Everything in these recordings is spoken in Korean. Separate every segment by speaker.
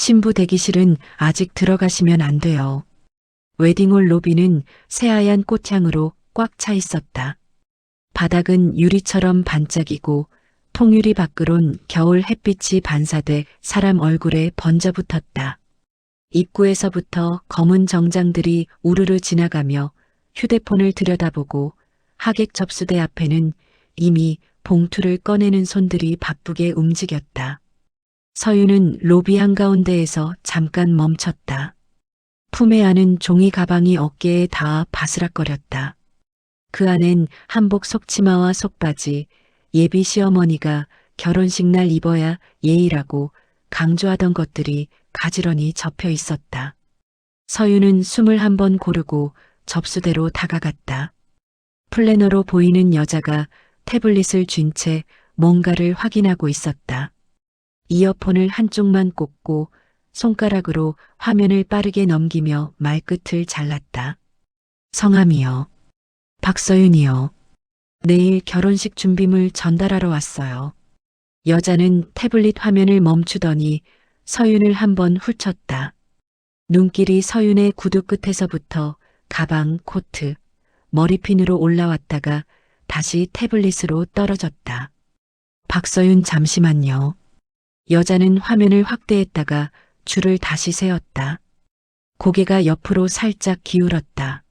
Speaker 1: 신부 대기실은 아직 들어가시면 안 돼요. 웨딩홀 로비는 새하얀 꽃향으로 꽉 차 있었다. 바닥은 유리처럼 반짝이고 통유리 밖으론 겨울 햇빛이 반사돼 사람 얼굴에 번져붙었다. 입구에서부터 검은 정장들이 우르르 지나가며 휴대폰을 들여다보고 하객 접수대 앞에는 이미 봉투를 꺼내는 손들이 바쁘게 움직였다. 서윤은 로비 한가운데에서 잠깐 멈췄다. 품에 안은 종이 가방이 어깨에 닿아 바스락거렸다. 그 안엔 한복 속치마와 속바지, 예비 시어머니가 결혼식 날 입어야 예의라고 강조하던 것들이 가지런히 접혀 있었다. 서윤은 숨을 한번 고르고 접수대로 다가갔다. 플래너로 보이는 여자가 태블릿을 쥔 채 뭔가를 확인하고 있었다. 이어폰을 한쪽만 꽂고 손가락으로 화면을 빠르게 넘기며 말끝을 잘랐다. 성함이요. 박서윤이요. 내일 결혼식 준비물 전달하러 왔어요. 여자는 태블릿 화면을 멈추더니 서윤을 한번 훑쳤다. 눈길이 서윤의 구두 끝에서부터 가방, 코트, 머리핀으로 올라왔다가 다시 태블릿으로 떨어졌다. 박서윤 잠시만요. 여자는 화면을 확대했다가 줄을 다시 세웠다. 고개가 옆으로 살짝 기울었다.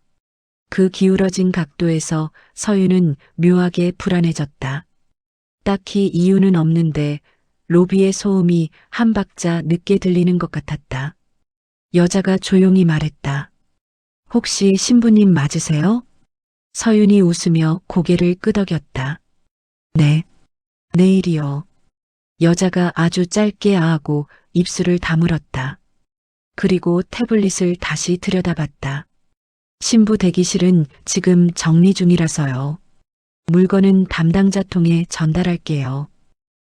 Speaker 1: 그 기울어진 각도에서 서윤은 묘하게 불안해졌다. 딱히 이유는 없는데 로비의 소음이 한 박자 늦게 들리는 것 같았다. 여자가 조용히 말했다. 혹시 신부님 맞으세요? 서윤이 웃으며 고개를 끄덕였다. 네. 내일이요. 여자가 아주 짧게 아하고 입술을 다물었다. 그리고 태블릿을 다시 들여다봤다. 신부 대기실은 지금 정리 중이라서요. 물건은 담당자 통해 전달할게요.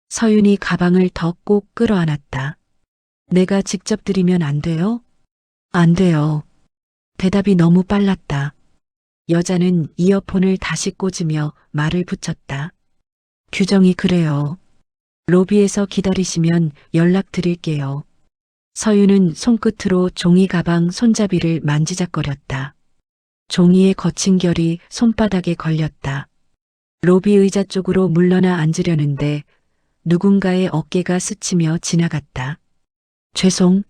Speaker 1: 서윤이 가방을 더 꼭 끌어안았다. 내가 직접 드리면 안 돼요? 안 돼요. 대답이 너무 빨랐다. 여자는 이어폰을 다시 꽂으며 말을 붙였다. 규정이 그래요. 로비에서 기다리시면 연락드릴게요. 서윤은 손끝으로 종이 가방 손잡이를 만지작거렸다. 종이의 거친 결이 손바닥에 걸렸다. 로비 의자 쪽으로 물러나 앉으려는데 누군가의 어깨가 스치며 지나갔다. 죄송.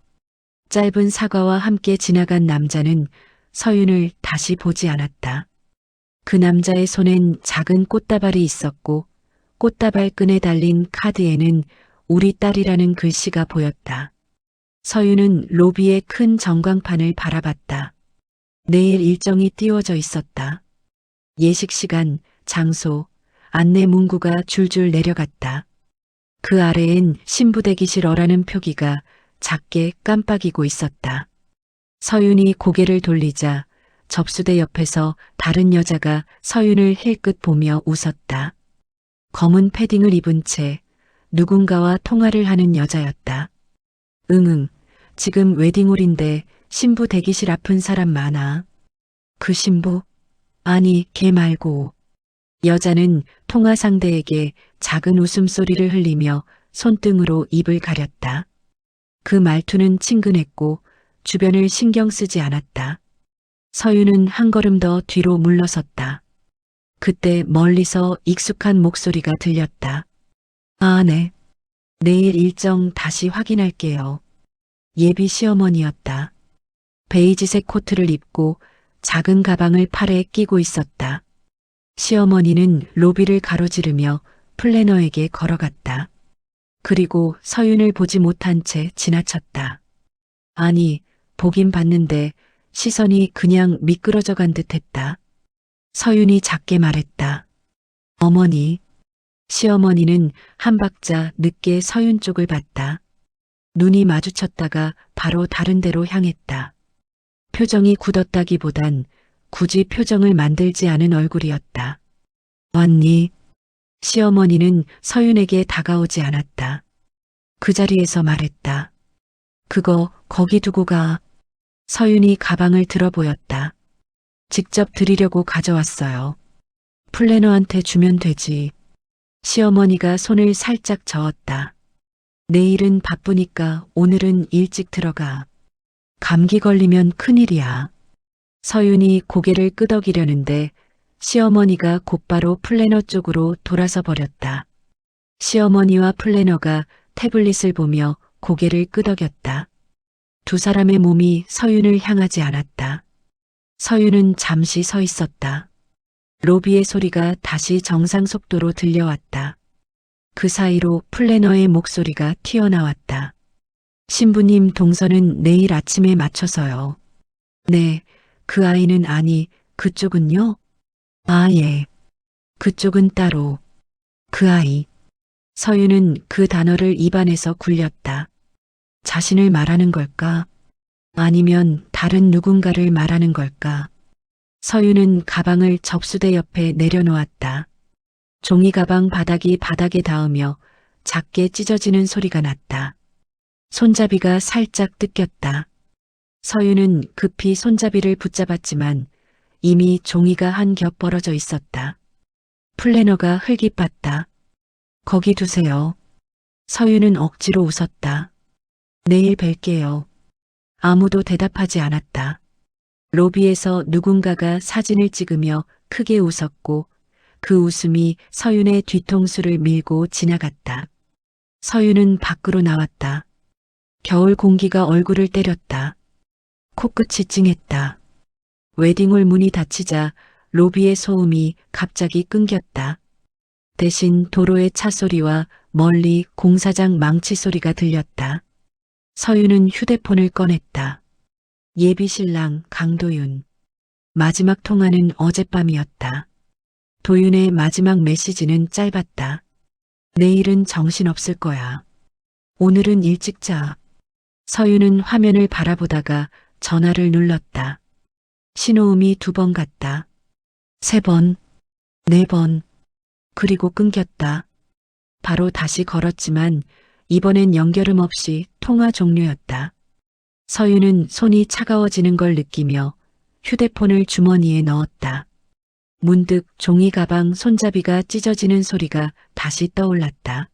Speaker 1: 짧은 사과와 함께 지나간 남자는 서윤을 다시 보지 않았다. 그 남자의 손엔 작은 꽃다발이 있었고 꽃다발 끈에 달린 카드에는 우리 딸이라는 글씨가 보였다. 서윤은 로비의 큰 전광판을 바라봤다. 내일 일정이 띄워져 있었다. 예식 시간, 장소, 안내 문구가 줄줄 내려갔다. 그 아래엔 신부 대기실어라는 표기가 작게 깜빡이고 있었다. 서윤이 고개를 돌리자 접수대 옆에서 다른 여자가 서윤을 힐끗 보며 웃었다. 검은 패딩을 입은 채 누군가와 통화를 하는 여자였다. 응응, 지금 웨딩홀인데 신부 대기실 앞은 사람 많아. 그 신부? 아니, 걔 말고. 여자는 통화 상대에게 작은 웃음소리를 흘리며 손등으로 입을 가렸다. 그 말투는 친근했고 주변을 신경 쓰지 않았다. 서윤은 한 걸음 더 뒤로 물러섰다. 그때 멀리서 익숙한 목소리가 들렸다. 아, 네. 내일 일정 다시 확인할게요. 예비 시어머니였다. 베이지색 코트를 입고 작은 가방을 팔에 끼고 있었다. 시어머니는 로비를 가로지르며 플래너에게 걸어갔다. 그리고 서윤을 보지 못한 채 지나쳤다. 아니, 보긴 봤는데 시선이 그냥 미끄러져 간 듯했다. 서윤이 작게 말했다. 어머니. 시어머니는 한 박자 늦게 서윤 쪽을 봤다. 눈이 마주쳤다가 바로 다른 데로 향했다. 표정이 굳었다기보단 굳이 표정을 만들지 않은 얼굴이었다. 왔니? 시어머니는 서윤에게 다가오지 않았다. 그 자리에서 말했다. 그거 거기 두고 가. 서윤이 가방을 들어 보였다. 직접 드리려고 가져왔어요. 플래너한테 주면 되지. 시어머니가 손을 살짝 저었다. 내일은 바쁘니까 오늘은 일찍 들어가. 감기 걸리면 큰일이야. 서윤이 고개를 끄덕이려는데 시어머니가 곧바로 플래너 쪽으로 돌아서 버렸다. 시어머니와 플래너가 태블릿을 보며 고개를 끄덕였다. 두 사람의 몸이 서윤을 향하지 않았다. 서윤은 잠시 서 있었다. 로비의 소리가 다시 정상 속도로 들려왔다. 그 사이로 플래너의 목소리가 튀어나왔다. 신부님 동선은 내일 아침에 맞춰서요. 네, 그 아이는 아니, 그쪽은요? 아, 예. 그쪽은 따로. 그 아이. 서윤은 그 단어를 입안에서 굴렸다. 자신을 말하는 걸까? 아니면 다른 누군가를 말하는 걸까? 서윤은 가방을 접수대 옆에 내려놓았다. 종이 가방 바닥이 바닥에 닿으며 작게 찢어지는 소리가 났다. 손잡이가 살짝 뜯겼다. 서윤은 급히 손잡이를 붙잡았지만 이미 종이가 한 겹 벌어져 있었다. 플래너가 흘깃봤다. 거기 두세요. 서윤은 억지로 웃었다. 내일 뵐게요. 아무도 대답하지 않았다. 로비에서 누군가가 사진을 찍으며 크게 웃었고 그 웃음이 서윤의 뒤통수를 밀고 지나갔다. 서윤은 밖으로 나왔다. 겨울 공기가 얼굴을 때렸다. 코끝이 찡했다. 웨딩홀 문이 닫히자 로비의 소음이 갑자기 끊겼다. 대신 도로의 차 소리와 멀리 공사장 망치 소리가 들렸다. 서윤은 휴대폰을 꺼냈다. 예비 신랑 강도윤. 마지막 통화는 어젯밤이었다. 도윤의 마지막 메시지는 짧았다. 내일은 정신없을 거야. 오늘은 일찍 자. 서윤은 화면을 바라보다가 전화를 눌렀다. 신호음이 2번 갔다. 3번, 4번, 그리고 끊겼다. 바로 다시 걸었지만 이번엔 연결음 없이 통화 종료였다. 서윤은 손이 차가워지는 걸 느끼며 휴대폰을 주머니에 넣었다. 문득 종이 가방 손잡이가 찢어지는 소리가 다시 떠올랐다.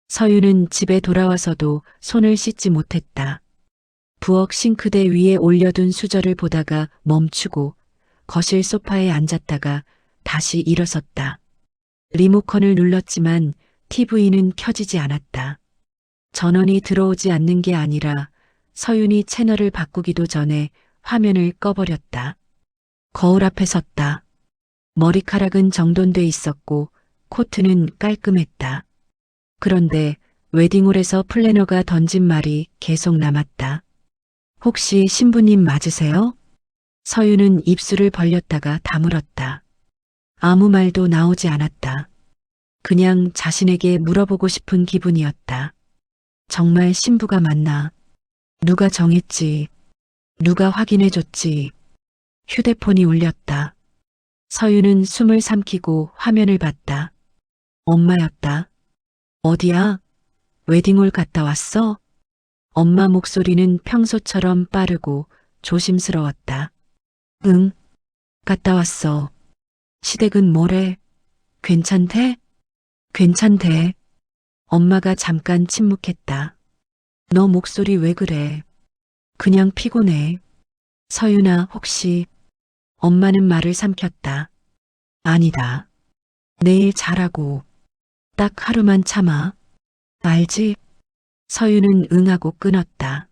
Speaker 1: 서윤은 집에 돌아와서도 손을 씻지 못했다. 부엌 싱크대 위에 올려둔 수저를 보다가 멈추고 거실 소파에 앉았다가 다시 일어섰다. 리모컨을 눌렀지만 TV는 켜지지 않았다. 전원이 들어오지 않는 게 아니라 서윤이 채널을 바꾸기도 전에 화면을 꺼버렸다. 거울 앞에 섰다. 머리카락은 정돈돼 있었고 코트는 깔끔했다. 그런데 웨딩홀에서 플래너가 던진 말이 계속 남았다. 혹시 신부님 맞으세요? 서윤은 입술을 벌렸다가 다물었다. 아무 말도 나오지 않았다. 그냥 자신에게 물어보고 싶은 기분이었다. 정말 신부가 맞나? 누가 정했지? 누가 확인해줬지? 휴대폰이 울렸다. 서윤은 숨을 삼키고 화면을 봤다. 엄마였다. 어디야? 웨딩홀 갔다 왔어? 엄마 목소리는 평소처럼 빠르고 조심스러웠다. 응, 갔다 왔어. 시댁은 뭐래? 괜찮대? 괜찮대. 엄마가 잠깐 침묵했다. 너 목소리 왜 그래? 그냥 피곤해. 서윤아, 혹시... 엄마는 말을 삼켰다. 아니다. 내일 자라고. 딱 하루만 참아. 알지? 서윤은 응하고 끊었다.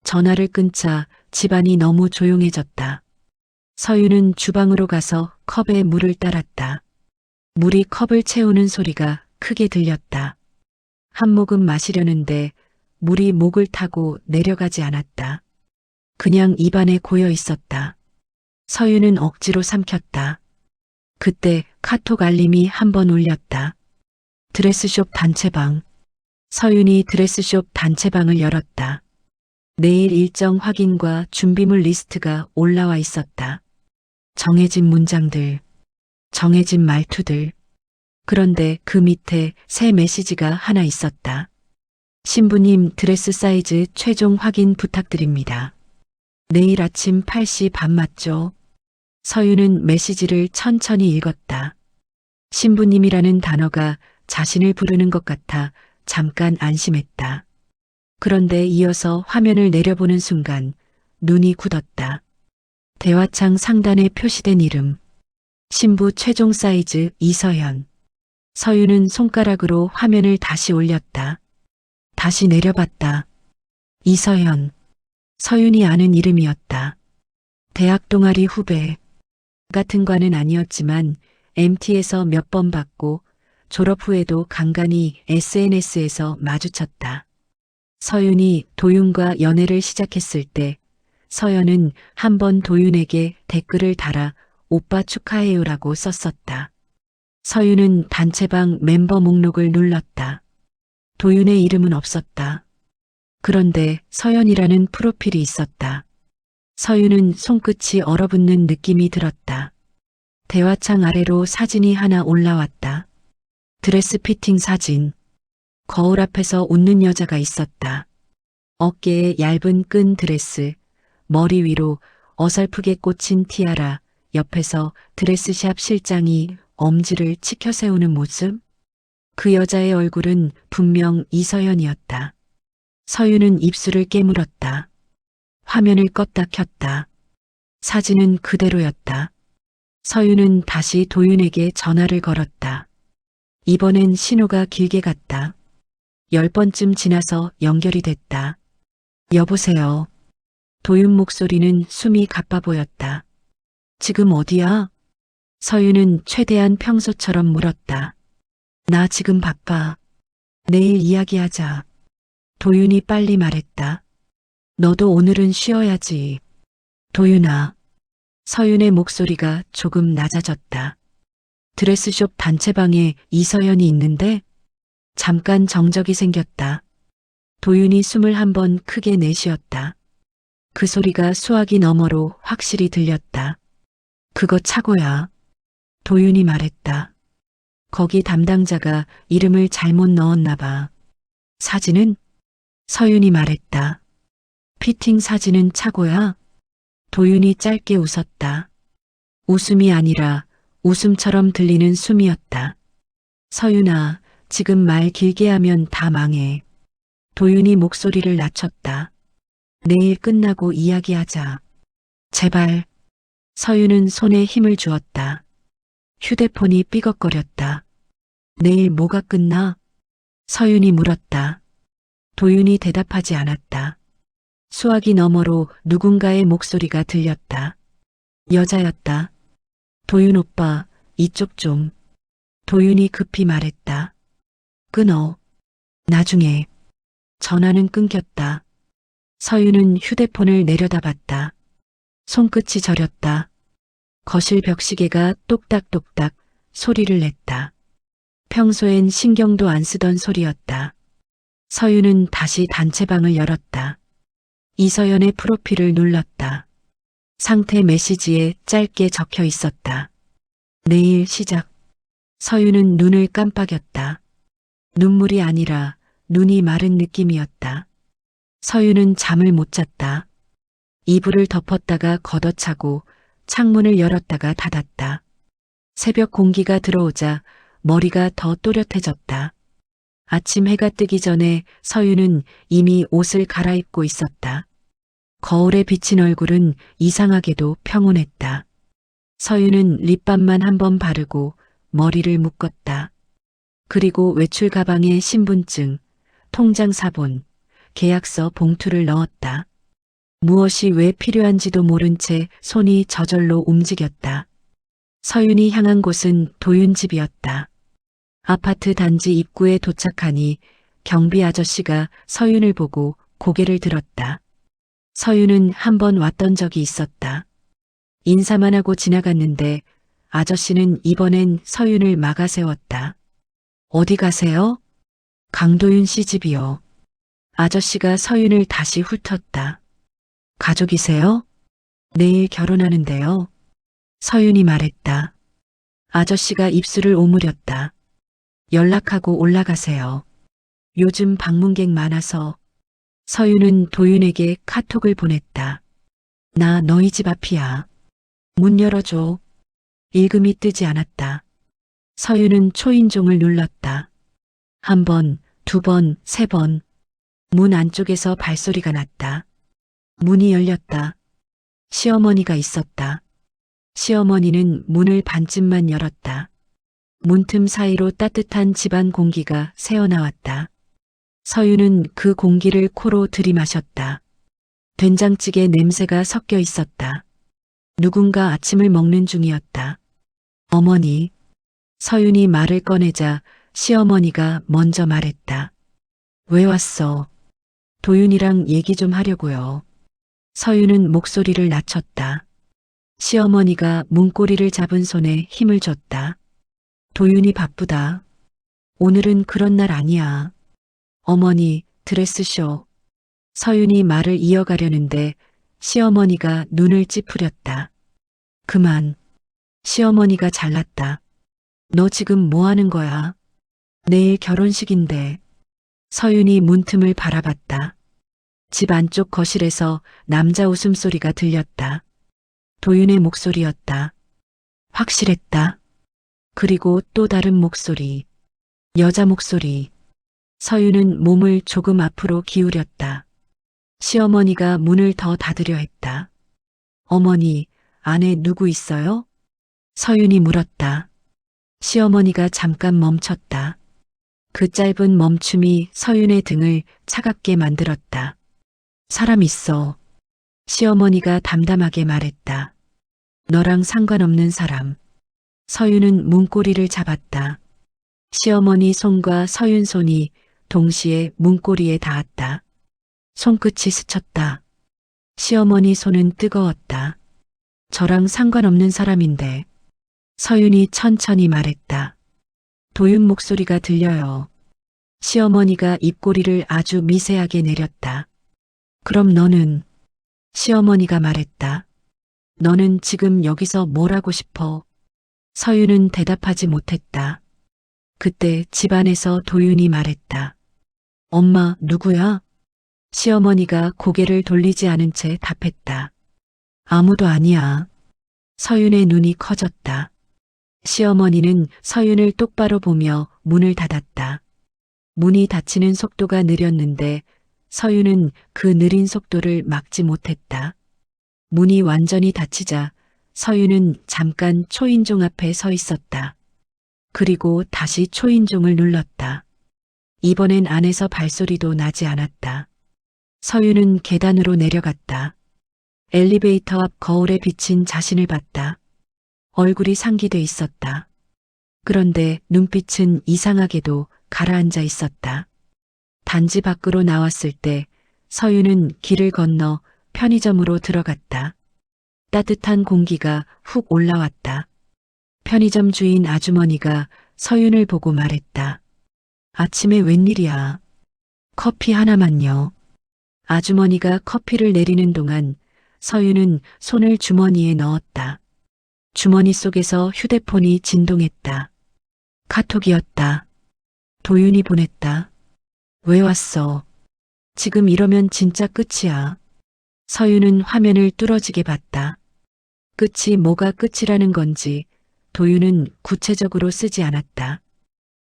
Speaker 1: 전화를 끊자 집안이 너무 조용해졌다. 서윤은 주방으로 가서 컵에 물을 따랐다. 물이 컵을 채우는 소리가 크게 들렸다. 한 모금 마시려는데 물이 목을 타고 내려가지 않았다. 그냥 입안에 고여 있었다. 서윤은 억지로 삼켰다. 그때 카톡 알림이 한 번 울렸다. 드레스숍 단체방. 서윤이 드레스숍 단체방을 열었다. 내일 일정 확인과 준비물 리스트가 올라와 있었다. 정해진 문장들, 정해진 말투들. 그런데 그 밑에 새 메시지가 하나 있었다. 신부님 드레스 사이즈 최종 확인 부탁드립니다. 내일 아침 8시 반 맞죠? 서윤은 메시지를 천천히 읽었다. 신부님이라는 단어가 자신을 부르는 것 같아 잠깐 안심했다. 그런데 이어서 화면을 내려보는 순간 눈이 굳었다. 대화창 상단에 표시된 이름. 신부 최종 사이즈 이서연. 서윤은 손가락으로 화면을 다시 올렸다. 다시 내려봤다. 이서연. 서윤이 아는 이름이었다. 대학 동아리 후배. 같은 과는 아니었지만 MT에서 몇 번 봤고 졸업 후에도 간간히 SNS에서 마주쳤다. 서윤이 도윤과 연애를 시작했을 때 서연은 한 번 도윤에게 댓글을 달아 오빠 축하해요라고 썼었다. 서윤은 단체방 멤버 목록을 눌렀다. 도윤의 이름은 없었다. 그런데 서연이라는 프로필이 있었다. 서윤은 손끝이 얼어붙는 느낌이 들었다. 대화창 아래로 사진이 하나 올라왔다. 드레스 피팅 사진. 거울 앞에서 웃는 여자가 있었다. 어깨에 얇은 끈 드레스, 머리 위로 어설프게 꽂힌 티아라, 옆에서 드레스샵 실장이 엄지를 치켜 세우는 모습? 그 여자의 얼굴은 분명 이서연이었다. 서윤은 입술을 깨물었다. 화면을 껐다 켰다. 사진은 그대로였다. 서윤은 다시 도윤에게 전화를 걸었다. 이번엔 신호가 길게 갔다. 10번쯤 지나서 연결이 됐다. 여보세요. 도윤 목소리는 숨이 가빠 보였다. 지금 어디야? 서윤은 최대한 평소처럼 물었다. 나 지금 바빠. 내일 이야기하자. 도윤이 빨리 말했다. 너도 오늘은 쉬어야지. 도윤아. 서윤의 목소리가 조금 낮아졌다. 드레스숍 단체방에 이서연이 있는데 잠깐 정적이 생겼다. 도윤이 숨을 한 번 크게 내쉬었다. 그 소리가 수화기 너머로 확실히 들렸다. 그거 차고야. 도윤이 말했다. 거기 담당자가 이름을 잘못 넣었나 봐. 사진은? 서윤이 말했다. 피팅 사진은 차고야. 도윤이 짧게 웃었다. 웃음이 아니라 웃음처럼 들리는 숨이었다. 서윤아, 지금 말 길게 하면 다 망해. 도윤이 목소리를 낮췄다. 내일 끝나고 이야기하자. 제발. 서윤은 손에 힘을 주었다. 휴대폰이 삐걱거렸다. 내일 뭐가 끝나? 서윤이 물었다. 도윤이 대답하지 않았다. 수화기 너머로 누군가의 목소리가 들렸다. 여자였다. 도윤 오빠, 이쪽 좀. 도윤이 급히 말했다. 끊어. 나중에. 전화는 끊겼다. 서윤은 휴대폰을 내려다봤다. 손끝이 저렸다. 거실 벽시계가 똑딱똑딱 소리를 냈다. 평소엔 신경도 안 쓰던 소리였다. 서윤은 다시 단체방을 열었다. 이서연의 프로필을 눌렀다. 상태 메시지에 짧게 적혀 있었다. 내일 시작. 서윤은 눈을 깜빡였다. 눈물이 아니라 눈이 마른 느낌이었다. 서윤은 잠을 못 잤다. 이불을 덮었다가 걷어차고 창문을 열었다가 닫았다. 새벽 공기가 들어오자 머리가 더 또렷해졌다. 아침 해가 뜨기 전에 서윤은 이미 옷을 갈아입고 있었다. 거울에 비친 얼굴은 이상하게도 평온했다. 서윤은 립밤만 한 번 바르고 머리를 묶었다. 그리고 외출 가방에 신분증, 통장 사본, 계약서 봉투를 넣었다. 무엇이 왜 필요한지도 모른 채 손이 저절로 움직였다. 서윤이 향한 곳은 도윤 집이었다. 아파트 단지 입구에 도착하니 경비 아저씨가 서윤을 보고 고개를 들었다. 서윤은 한 번 왔던 적이 있었다. 인사만 하고 지나갔는데 아저씨는 이번엔 서윤을 막아 세웠다. 어디 가세요? 강도윤 씨 집이요. 아저씨가 서윤을 다시 훑었다. 가족이세요? 내일 결혼하는데요. 서윤이 말했다. 아저씨가 입술을 오므렸다. 연락하고 올라가세요. 요즘 방문객 많아서. 서윤은 도윤에게 카톡을 보냈다. 나 너희 집 앞이야. 문 열어줘. 읽음이 뜨지 않았다. 서윤은 초인종을 눌렀다. 한 번, 두 번, 세 번. 문 안쪽에서 발소리가 났다. 문이 열렸다. 시어머니가 있었다. 시어머니는 문을 반쯤만 열었다. 문틈 사이로 따뜻한 집안 공기가 새어나왔다. 서유는 그 공기를 코로 들이마셨다. 된장찌개 냄새가 섞여 있었다. 누군가 아침을 먹는 중이었다. 어머니. 서윤이 말을 꺼내자 시어머니가 먼저 말했다. 왜 왔어? 도윤이랑 얘기 좀 하려고요. 서윤은 목소리를 낮췄다. 시어머니가 문고리를 잡은 손에 힘을 줬다. 도윤이 바쁘다. 오늘은 그런 날 아니야. 어머니, 드레스쇼. 서윤이 말을 이어가려는데 시어머니가 눈을 찌푸렸다. 그만. 시어머니가 잘났다. 너 지금 뭐 하는 거야? 내일 결혼식인데. 서윤이 문틈을 바라봤다. 집 안쪽 거실에서 남자 웃음소리가 들렸다. 도윤의 목소리였다. 확실했다. 그리고 또 다른 목소리. 여자 목소리. 서윤은 몸을 조금 앞으로 기울였다. 시어머니가 문을 더 닫으려 했다. 어머니, 안에 누구 있어요? 서윤이 물었다. 시어머니가 잠깐 멈췄다. 그 짧은 멈춤이 서윤의 등을 차갑게 만들었다. 사람 있어. 시어머니가 담담하게 말했다. 너랑 상관없는 사람. 서윤은 문고리를 잡았다. 시어머니 손과 서윤 손이 동시에 문고리에 닿았다. 손끝이 스쳤다. 시어머니 손은 뜨거웠다. 저랑 상관없는 사람인데. 서윤이 천천히 말했다. 도윤 목소리가 들려요. 시어머니가 입꼬리를 아주 미세하게 내렸다. 그럼 너는? 시어머니가 말했다. 너는 지금 여기서 뭘 하고 싶어? 서윤은 대답하지 못했다. 그때 집안에서 도윤이 말했다. 엄마, 누구야? 시어머니가 고개를 돌리지 않은 채 답했다. 아무도 아니야. 서윤의 눈이 커졌다. 시어머니는 서윤을 똑바로 보며 문을 닫았다. 문이 닫히는 속도가 느렸는데 서윤은 그 느린 속도를 막지 못했다. 문이 완전히 닫히자 서윤은 잠깐 초인종 앞에 서 있었다. 그리고 다시 초인종을 눌렀다. 이번엔 안에서 발소리도 나지 않았다. 서윤은 계단으로 내려갔다. 엘리베이터 앞 거울에 비친 자신을 봤다. 얼굴이 상기돼 있었다. 그런데 눈빛은 이상하게도 가라앉아 있었다. 단지 밖으로 나왔을 때 서윤은 길을 건너 편의점으로 들어갔다. 따뜻한 공기가 훅 올라왔다. 편의점 주인 아주머니가 서윤을 보고 말했다. 아침에 웬일이야? 커피 하나만요. 아주머니가 커피를 내리는 동안 서윤은 손을 주머니에 넣었다. 주머니 속에서 휴대폰이 진동했다. 카톡이었다. 도윤이 보냈다. 왜 왔어? 지금 이러면 진짜 끝이야. 서윤은 화면을 뚫어지게 봤다. 끝이 뭐가 끝이라는 건지 도윤은 구체적으로 쓰지 않았다.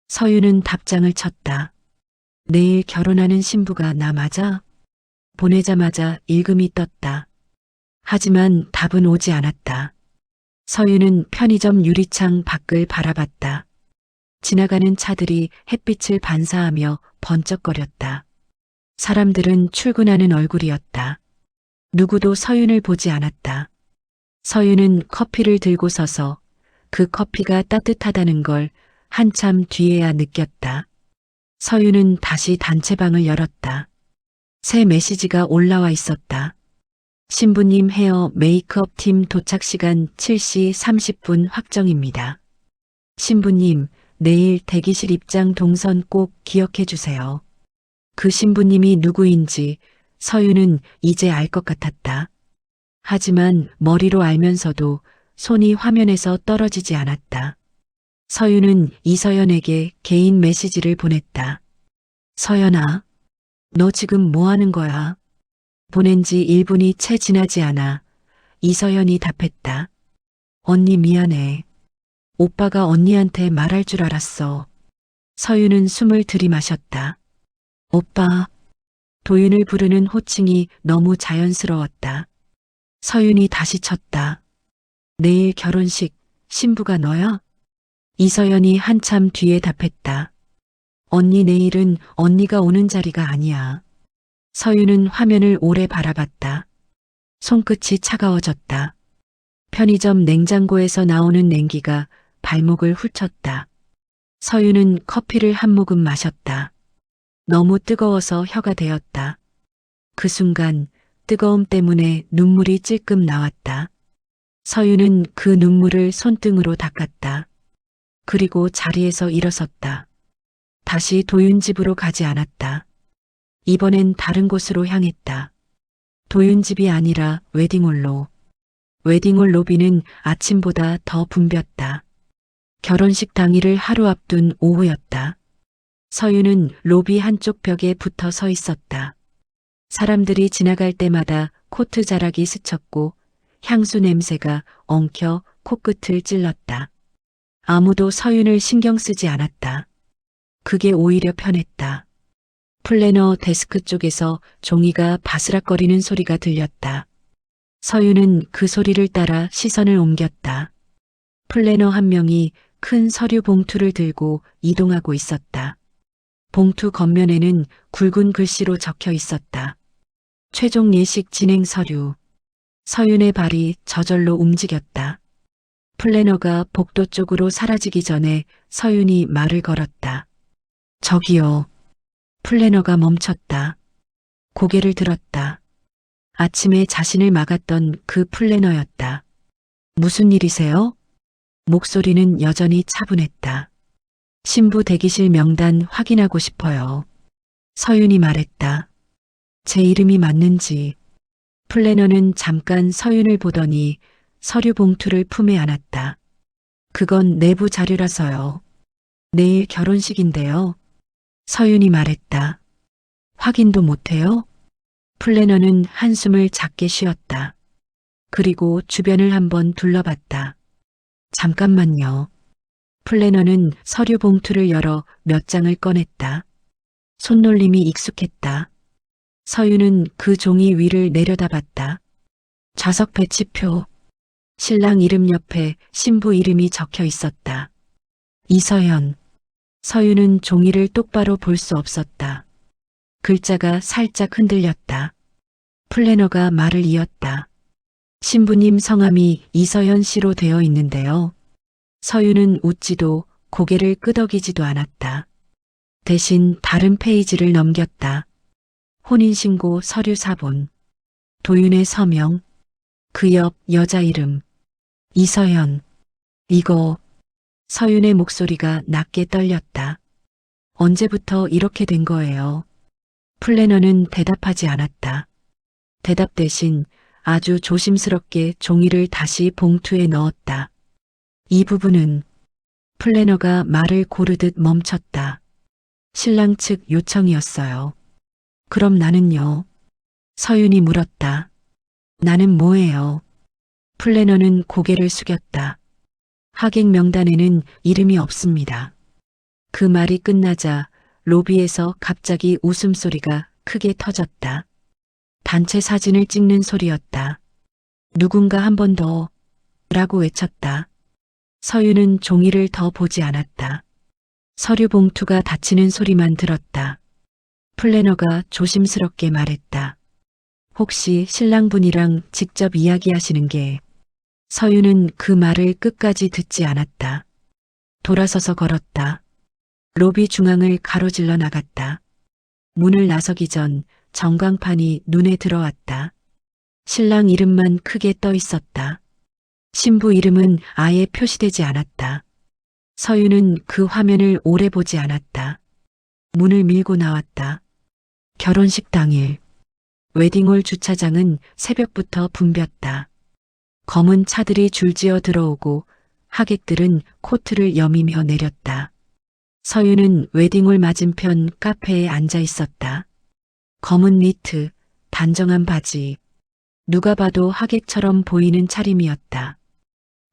Speaker 1: 서윤은 답장을 쳤다. 내일 결혼하는 신부가 나 맞아? 보내자마자 읽음이 떴다. 하지만 답은 오지 않았다. 서윤은 편의점 유리창 밖을 바라봤다. 지나가는 차들이 햇빛을 반사하며 번쩍거렸다. 사람들은 출근하는 얼굴이었다. 누구도 서윤을 보지 않았다. 서윤은 커피를 들고 서서 그 커피가 따뜻하다는 걸 한참 뒤에야 느꼈다. 서윤은 다시 단체방을 열었다. 새 메시지가 올라와 있었다. 신부님 헤어 메이크업 팀 도착 시간 7시 30분 확정입니다. 신부님, 내일 대기실 입장 동선 꼭 기억해 주세요. 그 신부님이 누구인지 서윤은 이제 알 것 같았다. 하지만 머리로 알면서도 손이 화면에서 떨어지지 않았다. 서윤은 이서연에게 개인 메시지를 보냈다. 서연아, 너 지금 뭐 하는 거야? 보낸 지 1분이 채 지나지 않아 이서연이 답했다. 언니 미안해. 오빠가 언니한테 말할 줄 알았어. 서윤은 숨을 들이마셨다. 오빠. 도윤을 부르는 호칭이 너무 자연스러웠다. 서윤이 다시 쳤다. 내일 결혼식, 신부가 너야? 이서연이 한참 뒤에 답했다. 언니 내일은 언니가 오는 자리가 아니야. 서윤은 화면을 오래 바라봤다. 손끝이 차가워졌다. 편의점 냉장고에서 나오는 냉기가 발목을 훑쳤다. 서윤은 커피를 한 모금 마셨다. 너무 뜨거워서 혀가 데었다. 그 순간 뜨거움 때문에 눈물이 찔끔 나왔다. 서윤은 그 눈물을 손등으로 닦았다. 그리고 자리에서 일어섰다. 다시 도윤 집으로 가지 않았다. 이번엔 다른 곳으로 향했다. 도윤 집이 아니라 웨딩홀로. 웨딩홀 로비는 아침보다 더 붐볐다. 결혼식 당일을 하루 앞둔 오후였다. 서윤은 로비 한쪽 벽에 붙어 서 있었다. 사람들이 지나갈 때마다 코트 자락이 스쳤고 향수 냄새가 엉켜 코끝을 찔렀다. 아무도 서윤을 신경 쓰지 않았다. 그게 오히려 편했다. 플래너 데스크 쪽에서 종이가 바스락거리는 소리가 들렸다. 서윤은 그 소리를 따라 시선을 옮겼다. 플래너 한 명이 큰 서류 봉투를 들고 이동하고 있었다. 봉투 겉면에는 굵은 글씨로 적혀 있었다. 최종 예식 진행 서류. 서윤의 발이 저절로 움직였다. 플래너가 복도 쪽으로 사라지기 전에 서윤이 말을 걸었다. 저기요. 플래너가 멈췄다. 고개를 들었다. 아침에 자신을 막았던 그 플래너였다. 무슨 일이세요? 목소리는 여전히 차분했다. 신부 대기실 명단 확인하고 싶어요. 서윤이 말했다. 제 이름이 맞는지. 플래너는 잠깐 서윤을 보더니 서류 봉투를 품에 안았다. 그건 내부 자료라서요. 내일 결혼식인데요. 서윤이 말했다. 확인도 못해요? 플래너는 한숨을 작게 쉬었다. 그리고 주변을 한번 둘러봤다. 잠깐만요. 플래너는 서류 봉투를 열어 몇 장을 꺼냈다. 손놀림이 익숙했다. 서윤은 그 종이 위를 내려다봤다. 좌석 배치표. 신랑 이름 옆에 신부 이름이 적혀 있었다. 이서연. 서윤은 종이를 똑바로 볼 수 없었다. 글자가 살짝 흔들렸다. 플래너가 말을 이었다. 신부님 성함이 이서연 씨로 되어 있는데요. 서윤은 웃지도 고개를 끄덕이지도 않았다. 대신 다른 페이지를 넘겼다. 혼인신고 서류 사본. 도윤의 서명. 그 옆 여자 이름. 이서연. 이거. 서윤의 목소리가 낮게 떨렸다. 언제부터 이렇게 된 거예요? 플래너는 대답하지 않았다. 대답 대신 아주 조심스럽게 종이를 다시 봉투에 넣었다. 이 부분은. 플래너가 말을 고르듯 멈췄다. 신랑 측 요청이었어요. 그럼 나는요? 서윤이 물었다. 나는 뭐예요? 플래너는 고개를 숙였다. 하객 명단에는 이름이 없습니다. 그 말이 끝나자 로비에서 갑자기 웃음소리가 크게 터졌다. 단체 사진을 찍는 소리였다. 누군가 한 번 더 라고 외쳤다. 서윤은 종이를 더 보지 않았다. 서류 봉투가 닫히는 소리만 들었다. 플래너가 조심스럽게 말했다. 혹시 신랑분이랑 직접 이야기하시는 게. 서윤은 그 말을 끝까지 듣지 않았다. 돌아서서 걸었다. 로비 중앙을 가로질러 나갔다. 문을 나서기 전 전광판이 눈에 들어왔다. 신랑 이름만 크게 떠 있었다. 신부 이름은 아예 표시되지 않았다. 서윤은 그 화면을 오래 보지 않았다. 문을 밀고 나왔다. 결혼식 당일. 웨딩홀 주차장은 새벽부터 붐볐다. 검은 차들이 줄지어 들어오고 하객들은 코트를 여미며 내렸다. 서윤은 웨딩홀 맞은편 카페에 앉아 있었다. 검은 니트, 단정한 바지. 누가 봐도 하객처럼 보이는 차림이었다.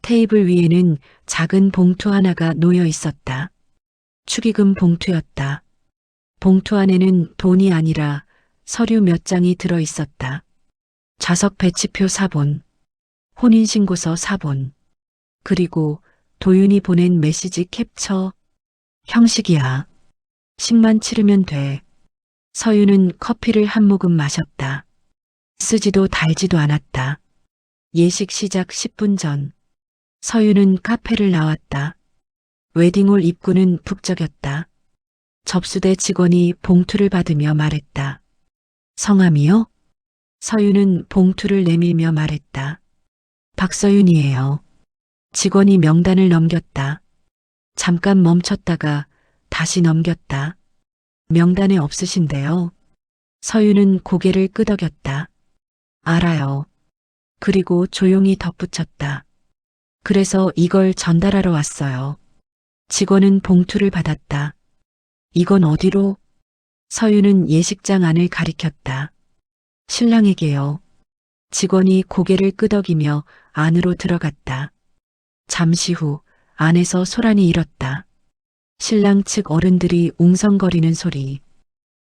Speaker 1: 테이블 위에는 작은 봉투 하나가 놓여 있었다. 축의금 봉투였다. 봉투 안에는 돈이 아니라 서류 몇 장이 들어 있었다. 좌석 배치표 사본, 혼인신고서 사본, 그리고 도윤이 보낸 메시지 캡처. 형식이야. 식만 치르면 돼. 서윤은 커피를 한 모금 마셨다. 쓰지도 달지도 않았다. 예식 시작 10분 전. 서윤은 카페를 나왔다. 웨딩홀 입구는 북적였다. 접수대 직원이 봉투를 받으며 말했다. 성함이요? 서윤은 봉투를 내밀며 말했다. 박서윤이에요. 직원이 명단을 넘겼다. 잠깐 멈췄다가 다시 넘겼다. 명단에 없으신데요. 서윤은 고개를 끄덕였다. 알아요. 그리고 조용히 덧붙였다. 그래서 이걸 전달하러 왔어요. 직원은 봉투를 받았다. 이건 어디로? 서윤은 예식장 안을 가리켰다. 신랑에게요. 직원이 고개를 끄덕이며 안으로 들어갔다. 잠시 후 안에서 소란이 일었다. 신랑 측 어른들이 웅성거리는 소리,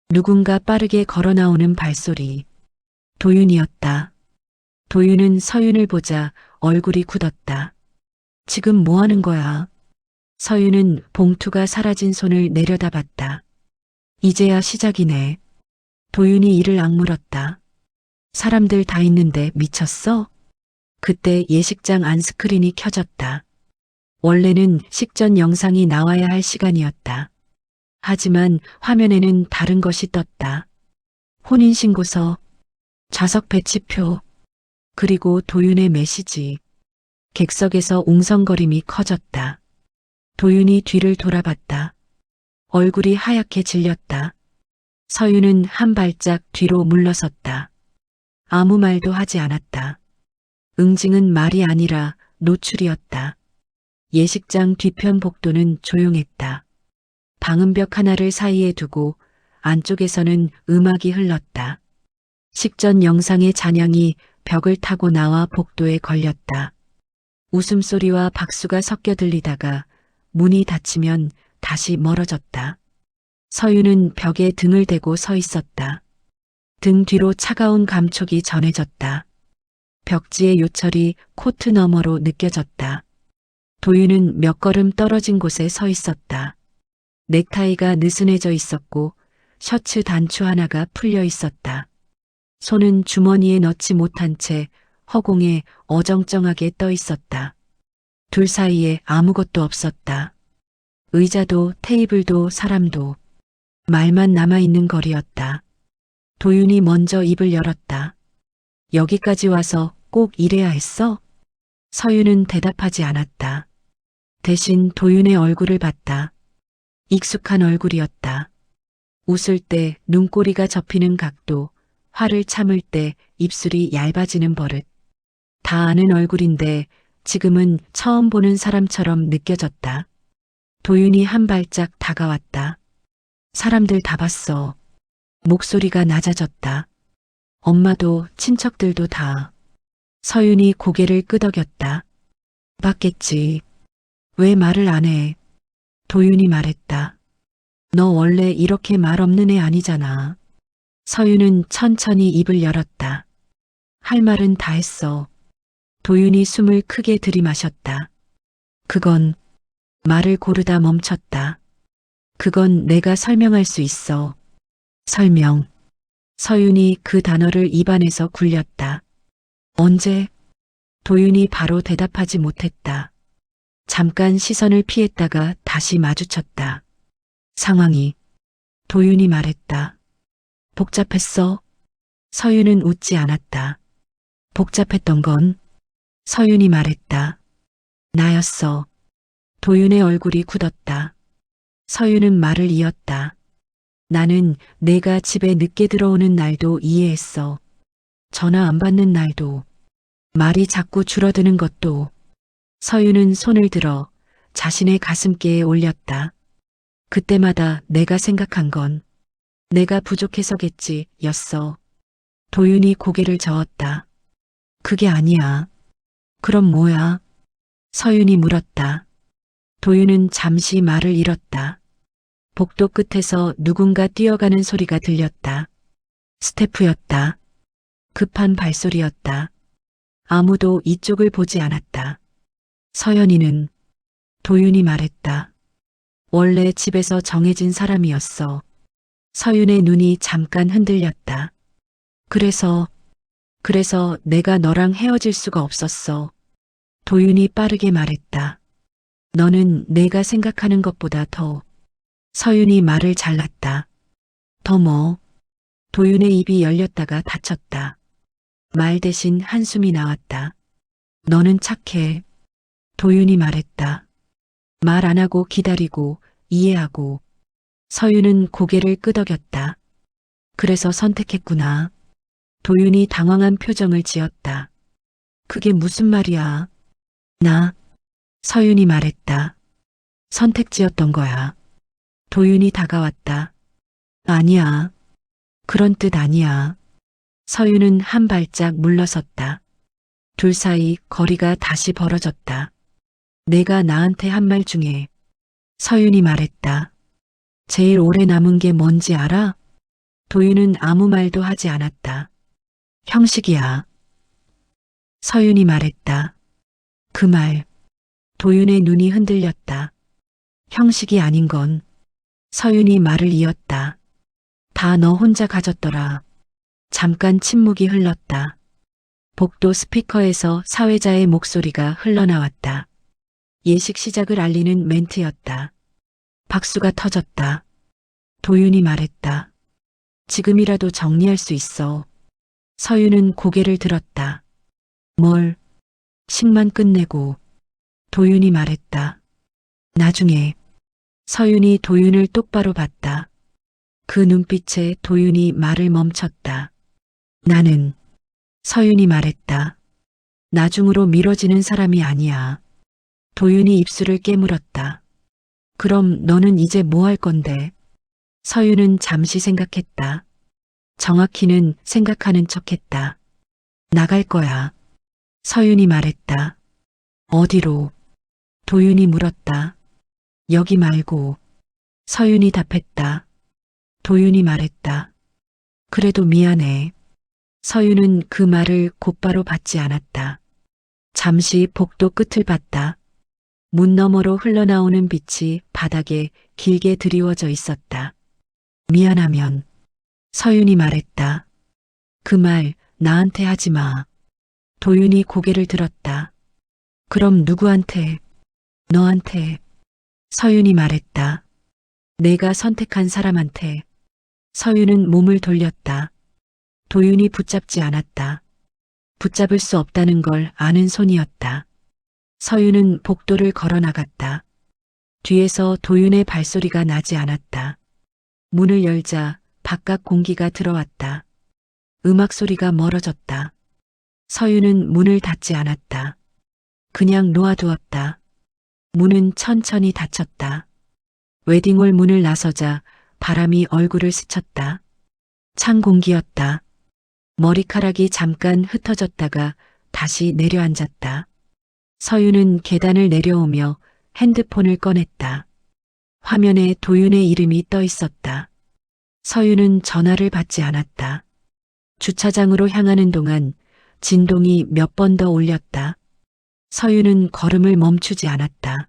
Speaker 1: 누군가 빠르게 걸어 나오는 발소리. 도윤이었다. 도윤은 서윤을 보자 얼굴이 굳었다. 지금 뭐 하는 거야? 서윤은 봉투가 사라진 손을 내려다봤다. 이제야 시작이네. 도윤이 이를 악물었다. 사람들 다 있는데 미쳤어? 그때 예식장 안 스크린이 켜졌다. 원래는 식전 영상이 나와야 할 시간이었다. 하지만 화면에는 다른 것이 떴다. 혼인신고서, 좌석 배치표, 그리고 도윤의 메시지. 객석에서 웅성거림이 커졌다. 도윤이 뒤를 돌아봤다. 얼굴이 하얗게 질렸다. 서윤은 한 발짝 뒤로 물러섰다. 아무 말도 하지 않았다. 응징은 말이 아니라 노출이었다. 예식장 뒤편 복도는 조용했다. 방음벽 하나를 사이에 두고 안쪽에서는 음악이 흘렀다. 식전 영상의 잔향이 벽을 타고 나와 복도에 걸렸다. 웃음소리와 박수가 섞여 들리다가 문이 닫히면 다시 멀어졌다. 서윤은 벽에 등을 대고 서 있었다. 등 뒤로 차가운 감촉이 전해졌다. 벽지의 요철이 코트 너머로 느껴졌다. 도윤은 몇 걸음 떨어진 곳에 서 있었다. 넥타이가 느슨해져 있었고 셔츠 단추 하나가 풀려 있었다. 손은 주머니에 넣지 못한 채 허공에 어정쩡하게 떠 있었다. 둘 사이에 아무것도 없었다. 의자도 테이블도 사람도 말만 남아있는 거리였다. 도윤이 먼저 입을 열었다. 여기까지 와서 꼭 이래야 했어? 서윤은 대답하지 않았다. 대신 도윤의 얼굴을 봤다. 익숙한 얼굴이었다. 웃을 때 눈꼬리가 접히는 각도, 화를 참을 때 입술이 얇아지는 버릇. 다 아는 얼굴인데 지금은 처음 보는 사람처럼 느껴졌다. 도윤이 한 발짝 다가왔다. 사람들 다 봤어. 목소리가 낮아졌다. 엄마도 친척들도 다. 서윤이 고개를 끄덕였다. 봤겠지. 왜 말을 안 해? 도윤이 말했다. 너 원래 이렇게 말 없는 애 아니잖아. 서윤은 천천히 입을 열었다. 할 말은 다 했어. 도윤이 숨을 크게 들이마셨다. 그건 말을 고르다 멈췄다. 그건 내가 설명할 수 있어. 설명. 서윤이 그 단어를 입안에서 굴렸다. 언제? 도윤이 바로 대답하지 못했다. 잠깐 시선을 피했다가 다시 마주쳤다. 상황이. 도윤이 말했다. 복잡했어? 서윤은 웃지 않았다. 복잡했던 건? 서윤이 말했다. 나였어. 도윤의 얼굴이 굳었다. 서윤은 말을 이었다. 나는 내가 집에 늦게 들어오는 날도 이해했어. 전화 안 받는 날도. 말이 자꾸 줄어드는 것도. 서윤은 손을 들어 자신의 가슴께에 올렸다. 그때마다 내가 생각한 건 내가 부족해서겠지 였어. 도윤이 고개를 저었다. 그게 아니야. 그럼 뭐야? 서윤이 물었다. 도윤은 잠시 말을 잃었다. 복도 끝에서 누군가 뛰어가는 소리가 들렸다. 스태프였다. 급한 발소리였다. 아무도 이쪽을 보지 않았다. 서연이는 도윤이 말했다. 원래 집에서 정해진 사람이었어. 서윤의 눈이 잠깐 흔들렸다. 그래서 내가 너랑 헤어질 수가 없었어. 도윤이 빠르게 말했다. 너는 내가 생각하는 것보다 더. 서윤이 말을 잘랐다. 더 뭐? 도윤의 입이 열렸다가 닫혔다. 말 대신 한숨이 나왔다. 너는 착해. 도윤이 말했다. 말 안 하고 기다리고 이해하고. 서윤은 고개를 끄덕였다. 그래서 선택했구나. 도윤이 당황한 표정을 지었다. 그게 무슨 말이야? 나, 서윤이 말했다. 선택지였던 거야. 도윤이 다가왔다. 아니야. 그런 뜻 아니야. 서윤은 한 발짝 물러섰다. 둘 사이 거리가 다시 벌어졌다. 내가 나한테 한 말 중에 서윤이 말했다. 제일 오래 남은 게 뭔지 알아? 도윤은 아무 말도 하지 않았다. 형식이야. 서윤이 말했다. 그 말. 도윤의 눈이 흔들렸다. 형식이 아닌 건. 서윤이 말을 이었다. 다 너 혼자 가졌더라. 잠깐 침묵이 흘렀다. 복도 스피커에서 사회자의 목소리가 흘러나왔다. 예식 시작을 알리는 멘트였다. 박수가 터졌다. 도윤이 말했다. 지금이라도 정리할 수 있어. 서윤은 고개를 들었다. 뭘? 식만 끝내고. 도윤이 말했다. 나중에. 서윤이 도윤을 똑바로 봤다. 그 눈빛에 도윤이 말을 멈췄다. 나는. 서윤이 말했다. 나중으로 미뤄지는 사람이 아니야. 도윤이 입술을 깨물었다. 그럼 너는 이제 뭐 할 건데? 서윤은 잠시 생각했다. 정확히는 생각하는 척했다. 나갈 거야. 서윤이 말했다. 어디로? 도윤이 물었다. 여기 말고. 서윤이 답했다. 도윤이 말했다. 그래도 미안해. 서윤은 그 말을 곧바로 받지 않았다. 잠시 복도 끝을 봤다. 문 너머로 흘러나오는 빛이 바닥에 길게 드리워져 있었다. 미안하면. 서윤이 말했다. 그 말 나한테 하지 마. 도윤이 고개를 들었다. 그럼 누구한테? 너한테. 서윤이 말했다. 내가 선택한 사람한테. 서윤은 몸을 돌렸다. 도윤이 붙잡지 않았다. 붙잡을 수 없다는 걸 아는 손이었다. 서윤은 복도를 걸어 나갔다. 뒤에서 도윤의 발소리가 나지 않았다. 문을 열자 바깥 공기가 들어왔다. 음악 소리가 멀어졌다. 서윤은 문을 닫지 않았다. 그냥 놓아두었다. 문은 천천히 닫혔다. 웨딩홀 문을 나서자 바람이 얼굴을 스쳤다. 찬 공기였다. 머리카락이 잠깐 흩어졌다가 다시 내려앉았다. 서윤은 계단을 내려오며 핸드폰을 꺼냈다. 화면에 도윤의 이름이 떠 있었다. 서윤은 전화를 받지 않았다. 주차장으로 향하는 동안 진동이 몇 번 더 울렸다. 서윤은 걸음을 멈추지 않았다.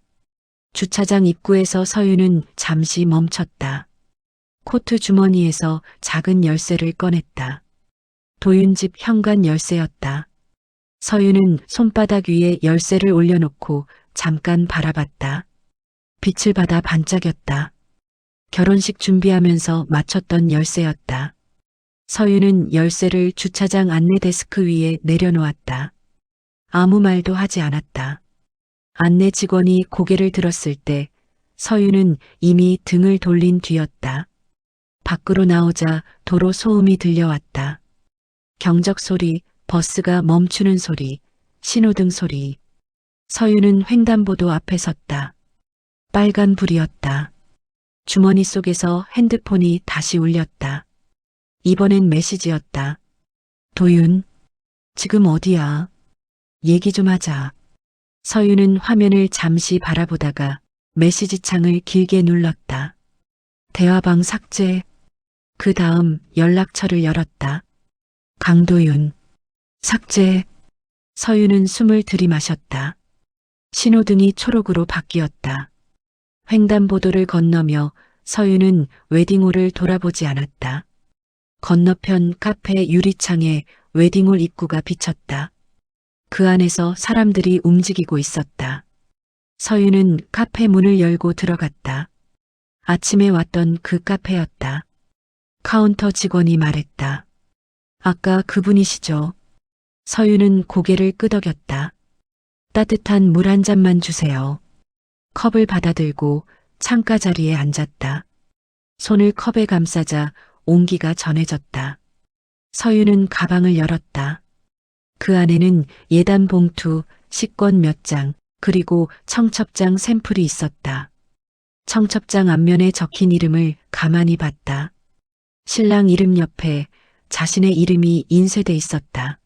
Speaker 1: 주차장 입구에서 서윤은 잠시 멈췄다. 코트 주머니에서 작은 열쇠를 꺼냈다. 도윤집 현관 열쇠였다. 서윤은 손바닥 위에 열쇠를 올려놓고 잠깐 바라봤다. 빛을 받아 반짝였다. 결혼식 준비하면서 맞췄던 열쇠였다. 서윤은 열쇠를 주차장 안내 데스크 위에 내려놓았다. 아무 말도 하지 않았다. 안내 직원이 고개를 들었을 때 서윤은 이미 등을 돌린 뒤였다. 밖으로 나오자 도로 소음이 들려왔다. 경적 소리, 버스가 멈추는 소리, 신호등 소리. 서윤은 횡단보도 앞에 섰다. 빨간 불이었다. 주머니 속에서 핸드폰이 다시 울렸다. 이번엔 메시지였다. 도윤, 지금 어디야? 얘기 좀 하자. 서윤은 화면을 잠시 바라보다가 메시지 창을 길게 눌렀다. 대화방 삭제. 그 다음 연락처를 열었다. 강도윤. 삭제. 서윤은 숨을 들이마셨다. 신호등이 초록으로 바뀌었다. 횡단보도를 건너며 서윤은 웨딩홀을 돌아보지 않았다. 건너편 카페 유리창에 웨딩홀 입구가 비쳤다. 그 안에서 사람들이 움직이고 있었다. 서윤은 카페 문을 열고 들어갔다. 아침에 왔던 그 카페였다. 카운터 직원이 말했다. 아까 그분이시죠? 서윤은 고개를 끄덕였다. 따뜻한 물 한 잔만 주세요. 컵을 받아들고 창가 자리에 앉았다. 손을 컵에 감싸자 온기가 전해졌다. 서윤은 가방을 열었다. 그 안에는 예단 봉투, 식권 몇 장, 그리고 청첩장 샘플이 있었다. 청첩장 앞면에 적힌 이름을 가만히 봤다. 신랑 이름 옆에 자신의 이름이 인쇄돼 있었다.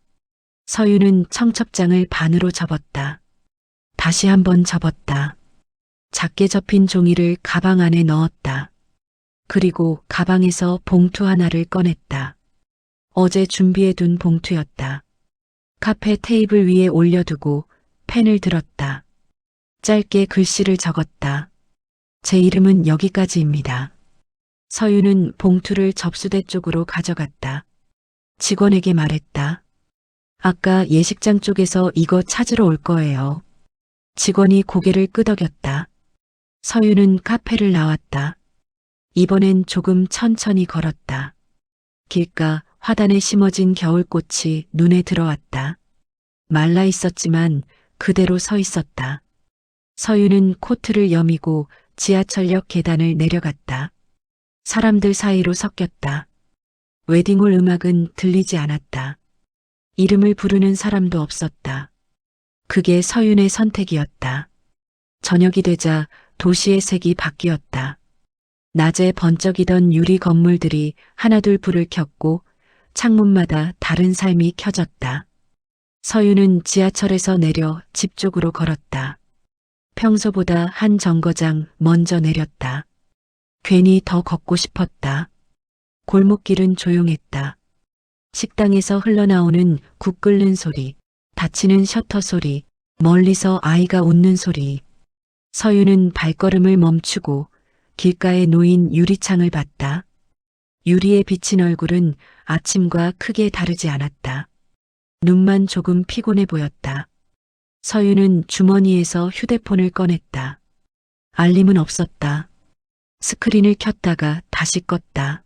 Speaker 1: 서윤은 청첩장을 반으로 접었다. 다시 한번 접었다. 작게 접힌 종이를 가방 안에 넣었다. 그리고 가방에서 봉투 하나를 꺼냈다. 어제 준비해둔 봉투였다. 카페 테이블 위에 올려두고 펜을 들었다. 짧게 글씨를 적었다. 제 이름은 여기까지입니다. 서윤은 봉투를 접수대 쪽으로 가져갔다. 직원에게 말했다. 아까 예식장 쪽에서 이거 찾으러 올 거예요. 직원이 고개를 끄덕였다. 서윤은 카페를 나왔다. 이번엔 조금 천천히 걸었다. 길가 화단에 심어진 겨울꽃이 눈에 들어왔다. 말라 있었지만 그대로 서 있었다. 서윤은 코트를 여미고 지하철역 계단을 내려갔다. 사람들 사이로 섞였다. 웨딩홀 음악은 들리지 않았다. 이름을 부르는 사람도 없었다. 그게 서윤의 선택이었다. 저녁이 되자 도시의 색이 바뀌었다. 낮에 번쩍이던 유리 건물들이 하나둘 불을 켰고 창문마다 다른 삶이 켜졌다. 서윤은 지하철에서 내려 집 쪽으로 걸었다. 평소보다 한 정거장 먼저 내렸다. 괜히 더 걷고 싶었다. 골목길은 조용했다. 식당에서 흘러나오는 국 끓는 소리, 닫히는 셔터 소리, 멀리서 아이가 웃는 소리. 서윤은 발걸음을 멈추고 길가에 놓인 유리창을 봤다. 유리에 비친 얼굴은 아침과 크게 다르지 않았다. 눈만 조금 피곤해 보였다. 서윤은 주머니에서 휴대폰을 꺼냈다. 알림은 없었다. 스크린을 켰다가 다시 껐다.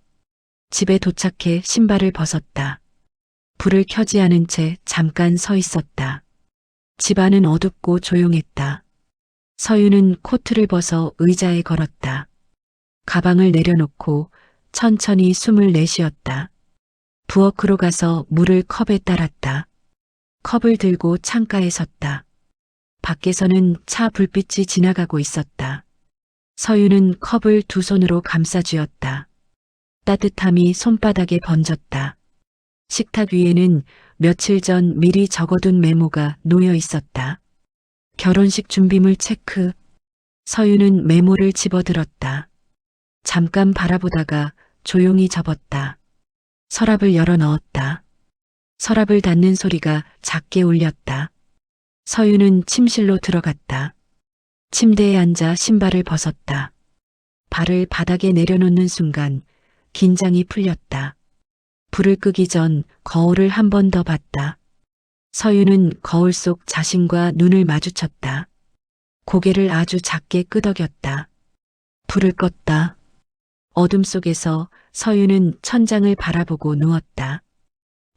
Speaker 1: 집에 도착해 신발을 벗었다. 불을 켜지 않은 채 잠깐 서 있었다. 집안은 어둡고 조용했다. 서윤은 코트를 벗어 의자에 걸었다. 가방을 내려놓고 천천히 숨을 내쉬었다. 부엌으로 가서 물을 컵에 따랐다. 컵을 들고 창가에 섰다. 밖에서는 차 불빛이 지나가고 있었다. 서윤은 컵을 두 손으로 감싸쥐었다. 따뜻함이 손바닥에 번졌다. 식탁 위에는 며칠 전 미리 적어둔 메모가 놓여 있었다. 결혼식 준비물 체크. 서윤은 메모를 집어들었다. 잠깐 바라보다가 조용히 접었다. 서랍을 열어 넣었다. 서랍을 닫는 소리가 작게 울렸다. 서윤은 침실로 들어갔다. 침대에 앉아 신발을 벗었다. 발을 바닥에 내려놓는 순간 긴장이 풀렸다. 불을 끄기 전 거울을 한 번 더 봤다. 서윤은 거울 속 자신과 눈을 마주쳤다. 고개를 아주 작게 끄덕였다. 불을 껐다. 어둠 속에서 서윤은 천장을 바라보고 누웠다.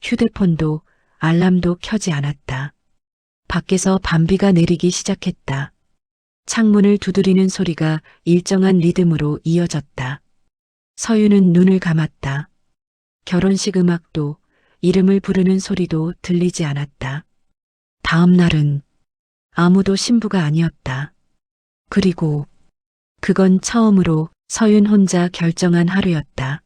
Speaker 1: 휴대폰도 알람도 켜지 않았다. 밖에서 밤비가 내리기 시작했다. 창문을 두드리는 소리가 일정한 리듬으로 이어졌다. 서윤은 눈을 감았다. 결혼식 음악도 이름을 부르는 소리도 들리지 않았다. 다음 날은 아무도 신부가 아니었다. 그리고 그건 처음으로 서윤 혼자 결정한 하루였다.